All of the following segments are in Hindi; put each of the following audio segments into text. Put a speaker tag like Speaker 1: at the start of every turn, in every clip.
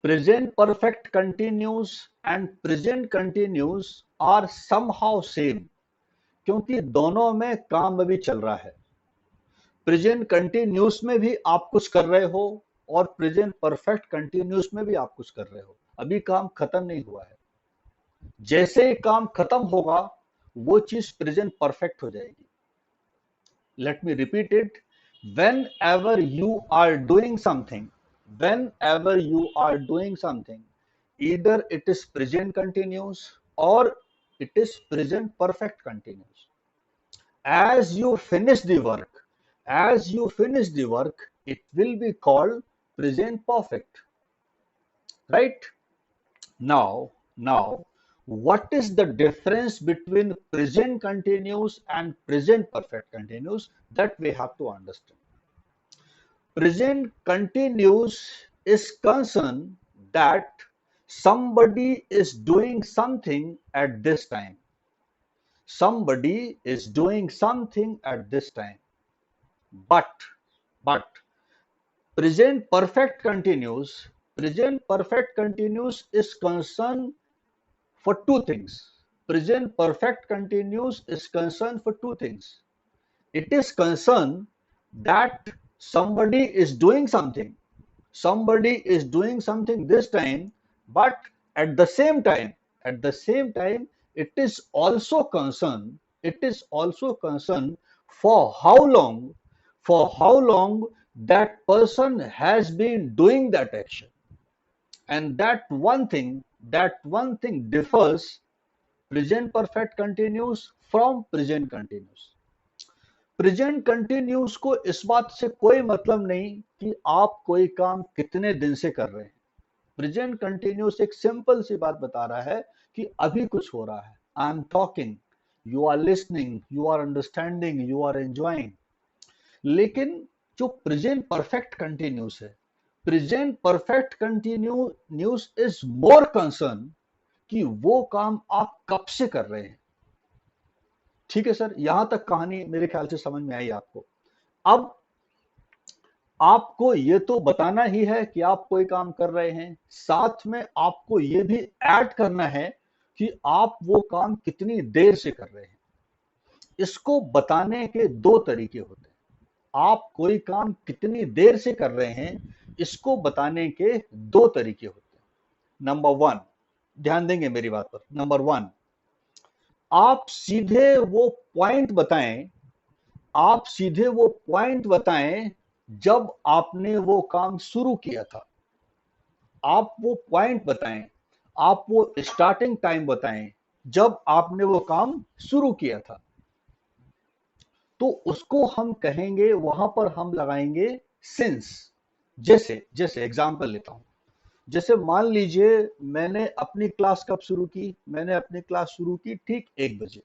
Speaker 1: Present perfect continuous and present continuous are somehow same, क्योंकि दोनों में काम अभी चल रहा है। प्रेजेंट कंटिन्यूस में भी आप कुछ कर रहे हो और प्रेजेंट परफेक्ट कंटिन्यूस में भी आप कुछ कर रहे हो, अभी काम खत्म नहीं हुआ है। जैसे ही काम खत्म होगा वो चीज प्रेजेंट परफेक्ट हो जाएगी। Let me repeat it. Whenever you are doing something, whenever you are doing something, either it is present continuous or it is present perfect continuous. As you finish the work, as you finish the work, it will be called present perfect, right? Now, what is the difference between present continuous and present perfect continuous? That we have to understand. Present continuous is concerned that somebody is doing something at this time. Somebody is doing something at this time. But, but present perfect continuous is concerned for two things. Present perfect continuous is concerned for two things. It is concerned that somebody is doing something. Somebody is doing something this time, but at the same time, it is also concerned for how long that person has been doing that action. And that one thing differs present perfect continuous from present continuous. Present continuous को इस बात से कोई मतलब नहीं कि आप कोई काम कितने दिन से कर रहे हैं। प्रेजेंट कंटिन्यूस एक सिंपल सी बात बता रहा है कि अभी कुछ हो रहा है। I am talking, you are listening, you are understanding, you are enjoying. लेकिन जो प्रेजेंट परफेक्ट कंटिन्यूस है, present perfect continuous is more concern कि वो काम आप कब से कर रहे हैं। ठीक है सर, यहां तक कहानी मेरे ख्याल से समझ में आई आपको। अब आपको ये तो बताना ही है कि आप कोई काम कर रहे हैं, साथ में आपको ये भी ऐड करना है कि आप वो काम कितनी देर से कर रहे हैं। इसको बताने के दो तरीके होते हैं। आप कोई काम कितनी देर से कर रहे हैं, इसको बताने के दो तरीके होते हैं। नंबर वन, ध्यान देंगे मेरी बात पर। नंबर वन, आप सीधे वो पॉइंट बताएं, आप सीधे वो पॉइंट बताएं जब आपने वो काम शुरू किया था। आप वो पॉइंट बताएं, आप वो स्टार्टिंग टाइम बताएं जब आपने वो काम शुरू किया था। तो उसको हम कहेंगे, वहां पर हम लगाएंगे सिंस। जैसे जैसे एग्जांपल लेता हूं। जैसे मान लीजिए मैंने अपनी क्लास कब शुरू की, मैंने अपनी क्लास शुरू की ठीक 1 बजे।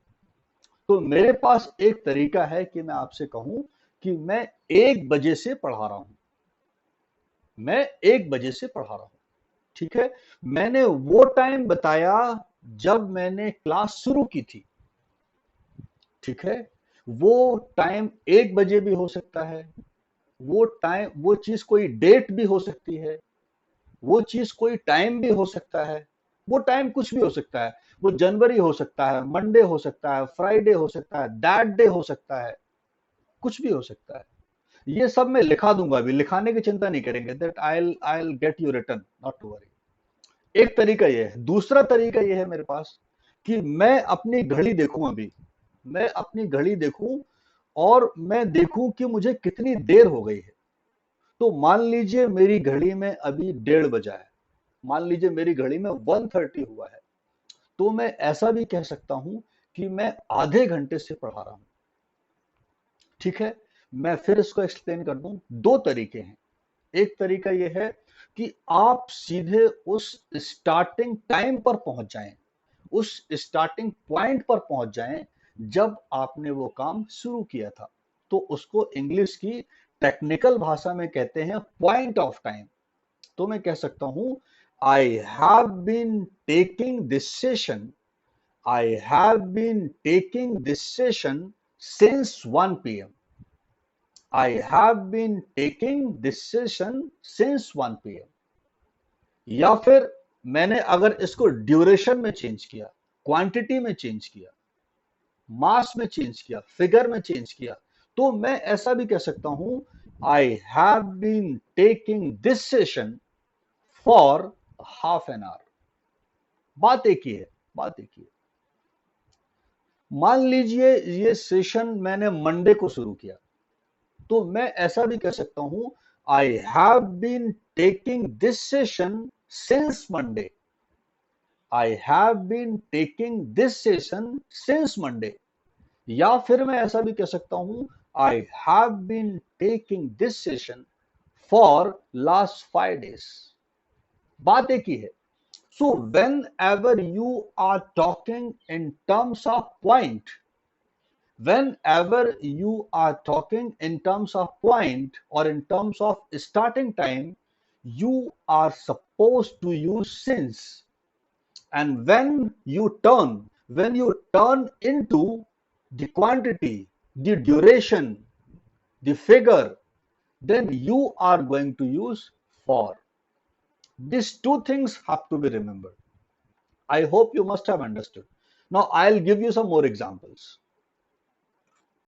Speaker 1: तो मेरे पास एक तरीका है कि मैं आपसे कहूं कि मैं 1 बजे से पढ़ा रहा हूं, मैं 1 बजे से पढ़ा रहा हूं। ठीक है, मैंने वो टाइम बताया जब मैंने क्लास शुरू की थी। ठीक है, वो टाइम 1 बजे भी हो सकता है, वो टाइम, वो चीज कोई डेट भी हो सकती है, वो चीज कोई टाइम भी हो सकता है, वो टाइम कुछ भी हो सकता है। वो जनवरी हो सकता है, मंडे हो सकता है, फ्राइडे हो सकता है, दैट डे हो सकता है, कुछ भी हो सकता है। ये सब मैं लिखा दूंगा, अभी लिखाने की चिंता नहीं करेंगे। That I will get you return, not to worry. एक तरीका ये है। दूसरा तरीका ये है मेरे पास कि मैं अपनी घड़ी देखूं, अभी मैं अपनी घड़ी देखूं और मैं देखूं कि मुझे कितनी देर हो गई है। तो मान लीजिए मेरी घड़ी में अभी 1:30 बजा है, मान लीजिए मेरी घड़ी में 1:30 हुआ है। तो मैं ऐसा भी कह सकता हूं कि मैं आधे घंटे से पढ़ा रहा हूं। ठीक है, मैं फिर इसको एक्सप्लेन कर दूं। दो तरीके हैं। एक तरीका यह है कि आप सीधे उस स्टार्टिंग टाइम पर पहुंच जाएं, उस स्टार्टिंग पॉइंट पर पहुंच जाएं जब आपने वो काम शुरू किया था। तो उसको इंग्लिश की टेक्निकल भाषा में कहते हैं पॉइंट ऑफ टाइम। तो मैं कह सकता हूं, I have been taking this session, I have been taking this session since 1 p.m. I have been taking this session since 1 p.m. या फिर मैंने अगर इसको ड्यूरेशन में चेंज किया, क्वांटिटी में चेंज किया, मास में चेंज किया, फिगर में चेंज किया, तो मैं ऐसा भी कह सकता हूं, I have been taking this session for half an hour. बात एक ही है, बात एक ही है। मान लीजिए ये सेशन मैंने मंडे को शुरू किया, तो मैं ऐसा भी कह सकता हूं, I have been taking this session since Monday. I have been taking this session since Monday. या फिर मैं ऐसा भी कह सकता हूं, I have been taking this session for last 5 days। बात एक ही है। So whenever you are talking in terms of point, whenever you are talking in terms of point or in terms of starting time, you are supposed to use since. And when you turn into the quantity, the duration, the figure, then you are going to use for. These two things have to be remembered. I hope you must have understood. Now I'll give you some more examples.